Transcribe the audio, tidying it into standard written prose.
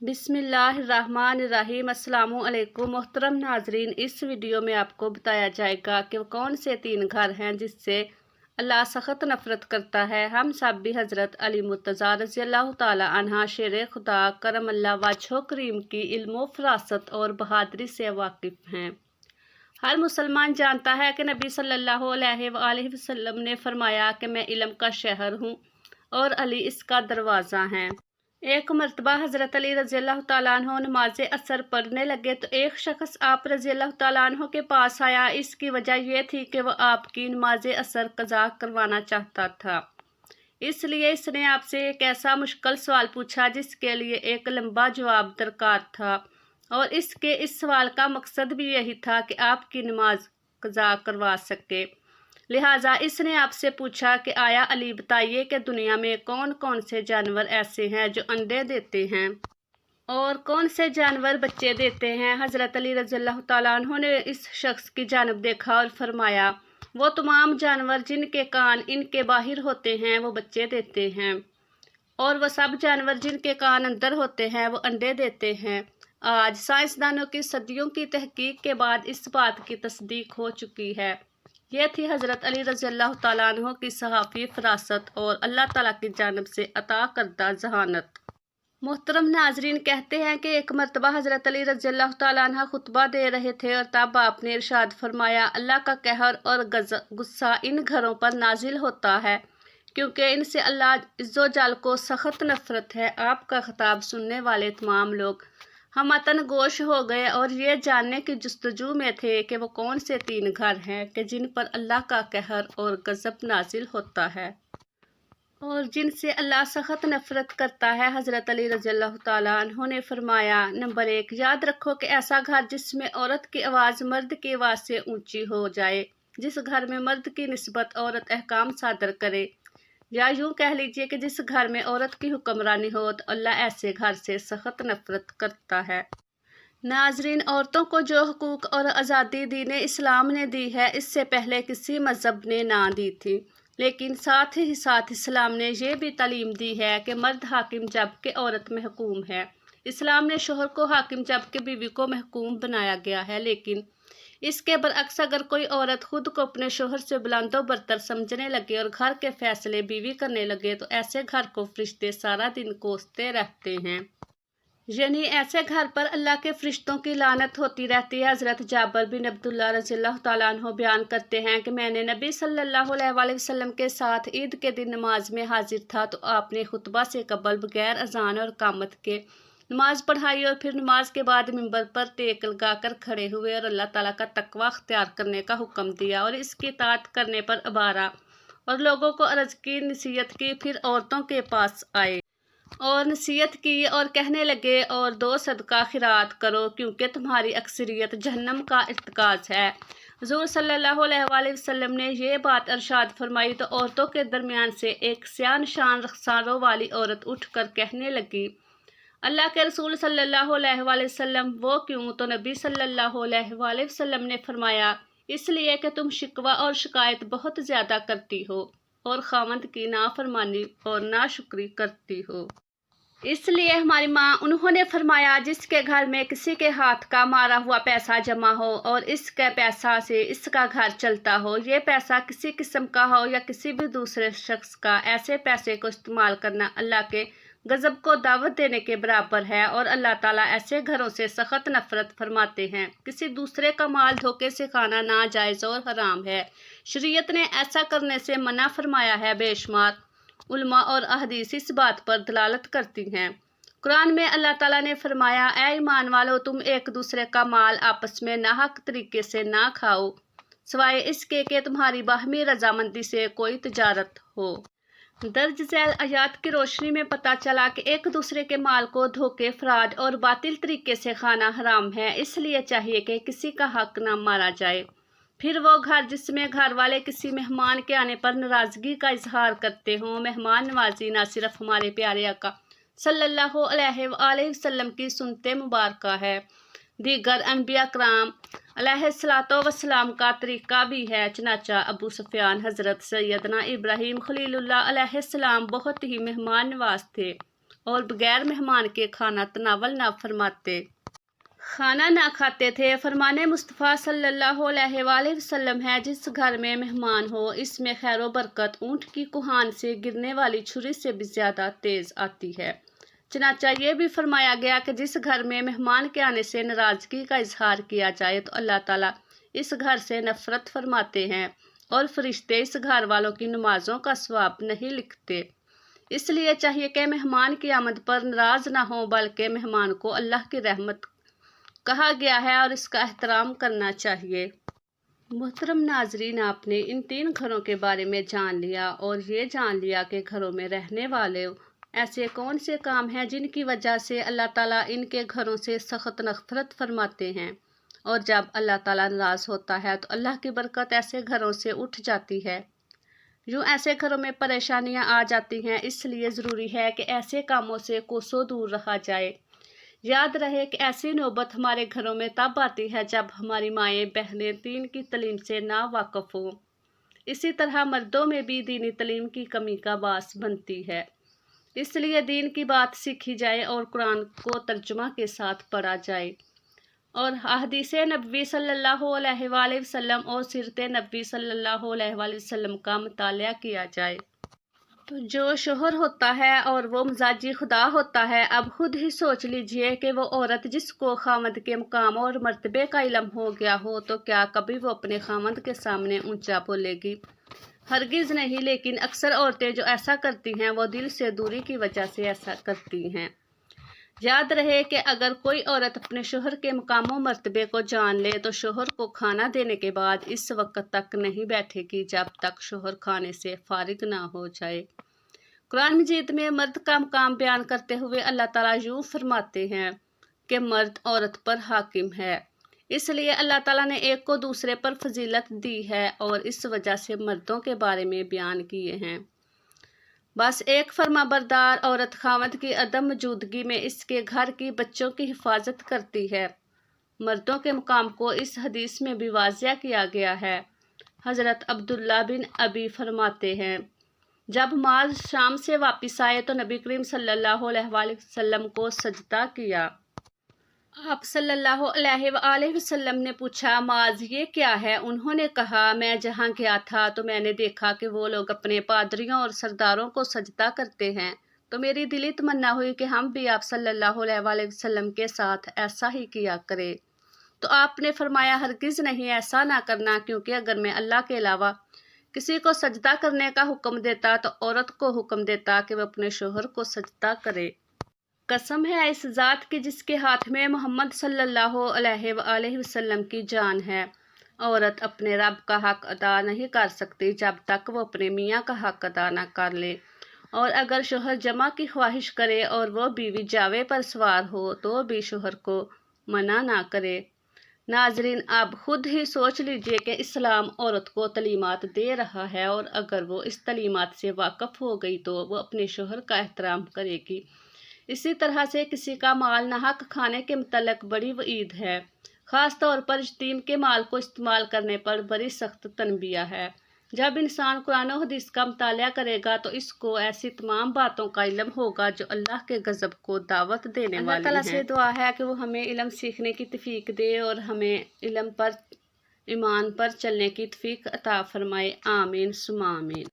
बिस्मिल्लाहिर्रहमानिर्रहीम। अस्सलामुअलैकुम मोहतरम नाजरीन, इस वीडियो में आपको बताया जाएगा कि वो कौन से 3 घर हैं जिससे अल्लाह सख्त नफ़रत करता है। हम सब भी हज़रत अली मुर्तज़ा रज़ियल्लाहु ताला अन्हा शेर खुदा करमल्ला वजहो करीम की इल्म फ़रासत और बहादुरी से वाकिफ़ हैं। हर मुसलमान जानता है कि नबी सल्लल्लाहु अलैहि वसल्लम ने फरमाया कि मैं इल्म का शहर हूँ और अली इसका दरवाज़ा हैं। एक मरतबा हज़रत अली रज़ियल्लाहु ताला अन्हु नमाज असर पढ़ने लगे तो एक शख्स आप रज़ियल्लाहु ताला अन्हु के पास आया। इसकी वजह यह थी कि वह आपकी नमाज असर कज़ा करवाना चाहता था, इसलिए इसने आपसे एक ऐसा मुश्किल सवाल पूछा जिसके लिए एक लंबा जवाब दरकार था, और इस सवाल का मकसद भी यही था कि आपकी नमाज कज़ा करवा सके। लिहाजा इसने आपसे पूछा कि आया अली बताइए कि दुनिया में कौन कौन से जानवर ऐसे हैं जो अंडे देते हैं और कौन से जानवर बच्चे देते हैं। हज़रत अली रज़ियल्लाहु ताला अन्हु ने इस शख्स की जानब देखा और फरमाया, वो तमाम जानवर जिनके कान इनके बाहर होते हैं वो बच्चे देते हैं, और वह सब जानवर जिनके कान अंदर होते हैं वो अंडे देते हैं। आज साइंसदानों की सदियों की तहकीक के बाद इस बात की तस्दीक हो चुकी है। यह थी हज़रत अली रज़ियल्लाहु ताला अन्हु की सहाफ़ी फ़रासत और अल्लाह ताला की जानिब से अता करदा ज़हानत। मोहतरम नाजरीन, कहते हैं कि एक मरतबा हज़रत अली रज़ियल्लाहु ताला अन्हु खुतबा दे रहे थे और तब आपने इरशाद फरमाया, अल्लाह का कहर और गुस्सा इन घरों पर नाजिल होता है क्योंकि इनसे अल्लाह इज़्ज़ो जल को सख्त नफ़रत है। आपका खिताब सुनने वाले तमाम लोग हम मतन गोश हो गए और ये जानने की जुस्तजू में थे कि वो कौन से 3 घर हैं कि जिन पर अल्लाह का कहर और गज़ब नाजिल होता है और जिनसे अल्लाह सख्त नफ़रत करता है। हज़रत अली रज़ियल्लाहु ताला अन्हु ने फरमाया, नंबर 1, याद रखो कि ऐसा घर जिसमें औरत की आवाज़ मर्द की आवाज़ से ऊंची हो जाए, जिस घर में मर्द की निस्बत औरत अहकाम सादर करे, या यूँ कह लीजिए कि जिस घर में औरत की हुक्मरानी हो, तो अल्लाह ऐसे घर से सख्त नफ़रत करता है। नाजरीन, औरतों को जो हुकूक और आज़ादी दीन इस्लाम ने दी है, इससे पहले किसी मज़हब ने ना दी थी, लेकिन साथ ही साथ इस्लाम ने यह भी तालीम दी है कि मर्द हाकिम जबकि औरत महकूम है। इस्लाम ने शोहर को हाकिम जबकि बीवी को महकूम बनाया गया है, लेकिन इसके बरअक्स अगर कोई औरत खुद को अपने शोहर से बुलंदो बरतर समझने लगे और घर के फैसले बीवी करने लगे तो ऐसे घर को फरिश्ते सारा दिन कोसते रहते हैं, यानी ऐसे घर पर अल्लाह के फरिश्तों की लानत होती रहती है। हज़रत जाबिर बिन अब्दुल्लाह रज़ियल्लाहु ताला अन्हु बयान करते हैं कि मैंने नबी सल्लल्लाहु अलैहि वसल्लम के साथ ईद के दिन नमाज में हाजिर था तो आपने खुतबा से कबल बगैर अजान और कामत के नमाज पढ़ाई और फिर नमाज के बाद मिंबर पर टेक लगाकर खड़े हुए और अल्लाह ताला का तकवा अख्तियार करने का हुक्म दिया और इसकी इताअत करने पर अबारा और लोगों को अर्ज की, नसीहत की, फिर औरतों के पास आए और नसीहत की और कहने लगे, और 2 सदका खिरात करो क्योंकि तुम्हारी अक्सरियत जहन्नम का इर्तिकाज है। हुज़ूर सल्लल्लाहु अलैहि वसल्लम ने ये बात इरशाद फरमाई तो औरतों के दरमियान से एक सियान शान रखसारों वाली औरत उठकर कहने लगी, अल्लाह के रसूल सल्लल्लाहु अलैहि वसल्लम, वो क्यों? तो नबी सल्लल्लाहु अलैहि वसल्लम ने फरमाया, इसलिए कि तुम शिकवा और शिकायत बहुत ज़्यादा करती हो और खावंद की नाफरमानी और नाशुक्री करती हो। इसलिए हमारी माँ उन्होंने फरमाया, जिसके घर में किसी के हाथ का मारा हुआ पैसा जमा हो और इसके पैसा से इसका घर चलता हो, ये पैसा किसी किस्म का हो या किसी भी दूसरे शख्स का, ऐसे पैसे को इस्तेमाल करना अल्लाह के गज़ब को दावत देने के बराबर है और अल्लाह ताला ऐसे घरों से सख्त नफ़रत फरमाते हैं। किसी दूसरे का माल धोखे से खाना नाजायज़ और हराम है। शरीयत ने ऐसा करने से मना फरमाया है। बेशुमार उलमा और अहदीस इस बात पर दलालत करती हैं। कुरान में अल्लाह ताला ने फरमाया, ऐ ईमान वालो, तुम एक दूसरे का माल आपस में नाहक तरीके से ना खाओ सिवाय इसके कि तुम्हारी बाहमी रजामंदी से कोई तिजारत हो। दर्ज झैल आयात की रोशनी में पता चला कि एक दूसरे के माल को धोखे, फराड और बातिल तरीके से खाना हराम है, इसलिए चाहिए कि किसी का हक न मारा जाए। फिर वो घर जिसमें घर वाले किसी मेहमान के आने पर नाराज़गी का इजहार करते हों, मेहमान नवाजी न सिर्फ हमारे प्यारे आका सल्लल्लाहु अलैहि वसल्लम की सुन्नते मुबारक है, दीगर अम्बिया कराम अलैहिस्सलातो वस्सलाम का तरीका भी है। चनाचा अबू सुफियान हज़रत सैयदना इब्राहीम खलीलुल्लाह अलैहिस्सलाम बहुत ही मेहमान नवाज थे। اور بغیر مہمان کے کھانا تناول نہ فرماتے، کھانا نہ کھاتے تھے۔ فرمان مصطفیٰ صلی اللہ علیہ وآلہ وسلم ہے، جس گھر میں مہمان ہو اس میں خیر و برکت اونٹ کی کوہان سے گرنے والی چھری سے بھی زیادہ تیز آتی ہے۔ چنانچہ یہ بھی فرمایا گیا کہ جس گھر میں مہمان کے آنے سے ناراضگی کا اظہار کیا جائے تو اللہ تعالیٰ اس گھر سے نفرت فرماتے ہیں اور فرشتے اس گھر والوں کی نمازوں کا ثواب نہیں لکھتے۔ اس لیے چاہیے کہ مہمان کی آمد پر ناراض نہ ہوں، بلکہ مہمان کو اللہ کی رحمت کہا گیا ہے اور اس کا احترام کرنا چاہیے۔ محترم ناظرین، آپ نے ان 3 گھروں کے بارے میں جان لیا اور یہ جان لیا کہ گھروں میں رہنے والے ایسے کون سے کام ہیں جن کی وجہ سے اللہ تعالیٰ ان کے گھروں سے سخت نفرت فرماتے ہیں، اور جب اللہ تعالیٰ ناراض ہوتا ہے تو اللہ کی برکت ایسے گھروں سے اٹھ جاتی ہے۔ یوں ایسے گھروں میں پریشانیاں آ جاتی ہیں، اس لیے ضروری ہے کہ ایسے کاموں سے کوسوں دور رہا جائے۔ یاد رہے کہ ایسی نوبت ہمارے گھروں میں تب آتی ہے جب ہماری مائیں بہنیں دین کی تعلیم سے نا واقف ہوں۔ اسی طرح مردوں میں بھی دینی تعلیم کی کمی کا باعث بنتی ہے۔ اس لیے دین کی بات سیکھی جائے اور قرآن کو ترجمہ کے ساتھ پڑھا جائے، اور احادیث نبوی صلی اللہ علیہ وآلہ وسلم اور سیرت نبوی صلی اللہ علیہ وآلہ وسلم کا مطالعہ کیا جائے۔ تو جو شوہر ہوتا ہے اور وہ مزاجی خدا ہوتا ہے، اب خود ہی سوچ لیجئے کہ وہ عورت جس کو خاوند کے مقام اور مرتبے کا علم ہو گیا ہو تو کیا کبھی وہ اپنے خاوند کے سامنے اونچا بولے گی؟ ہرگز نہیں۔ لیکن اکثر عورتیں جو ایسا کرتی ہیں وہ دل سے دوری کی وجہ سے ایسا کرتی ہیں۔ یاد رہے کہ اگر کوئی عورت اپنے شوہر کے مقام و مرتبے کو جان لے تو شوہر کو کھانا دینے کے بعد اس وقت تک نہیں بیٹھے گی جب تک شوہر کھانے سے فارغ نہ ہو جائے۔ قرآن مجید میں مرد کا مقام بیان کرتے ہوئے اللہ تعالیٰ یوں فرماتے ہیں کہ مرد عورت پر حاکم ہے، اس لیے اللہ تعالیٰ نے ایک کو دوسرے پر فضیلت دی ہے اور اس وجہ سے مردوں کے بارے میں بیان کیے ہیں۔ بس ایک فرما بردار عورت خاوند کی عدم موجودگی میں اس کے گھر کی بچوں کی حفاظت کرتی ہے۔ مردوں کے مقام کو اس حدیث میں بھی واضح کیا گیا ہے۔ حضرت عبداللہ بن ابی فرماتے ہیں، جب معاذ شام سے واپس آئے تو نبی کریم صلی اللہ علیہ وآلہ وسلم کو سجدہ کیا۔ آپ صلی اللہ علیہ وآلہ وسلم نے پوچھا، معاذ یہ کیا ہے؟ انہوں نے کہا، میں جہاں گیا تھا تو میں نے دیکھا کہ وہ لوگ اپنے پادریوں اور سرداروں کو سجدہ کرتے ہیں، تو میری دلی تمنا ہوئی کہ ہم بھی آپ صلی اللہ علیہ وآلہ وسلم کے ساتھ ایسا ہی کیا کریں۔ تو آپ نے فرمایا، ہرگز نہیں، ایسا نہ کرنا، کیونکہ اگر میں اللہ کے علاوہ کسی کو سجدہ کرنے کا حکم دیتا تو عورت کو حکم دیتا کہ وہ اپنے شوہر کو سجدہ کرے۔ قسم ہے اس ذات کی جس کے ہاتھ میں محمد صلی اللہ علیہ وآلہ وسلم کی جان ہے، عورت اپنے رب کا حق ادا نہیں کر سکتی جب تک وہ اپنے میاں کا حق ادا نہ کر لے، اور اگر شوہر جمع کی خواہش کرے اور وہ بیوی جاوے پر سوار ہو تو بھی شوہر کو منع نہ کرے۔ ناظرین، اب خود ہی سوچ لیجئے کہ اسلام عورت کو تعلیمات دے رہا ہے، اور اگر وہ اس تعلیمات سے واقف ہو گئی تو وہ اپنے شوہر کا احترام کرے گی۔ اسی طرح سے کسی کا مال ناحق کھانے کے متعلق بڑی وعید ہے، خاص طور پر یتیم کے مال کو استعمال کرنے پر بڑی سخت تنبیہ ہے۔ جب انسان قرآن و حدیث کا مطالعہ کرے گا تو اس کو ایسی تمام باتوں کا علم ہوگا جو اللہ کے غضب کو دعوت دینے والی ہیں۔ اللہ تعالیٰ سے دعا ہے کہ وہ ہمیں علم سیکھنے کی توفیق دے اور ہمیں علم پر ایمان پر چلنے کی توفیق عطا فرمائے۔ آمین ثم آمین۔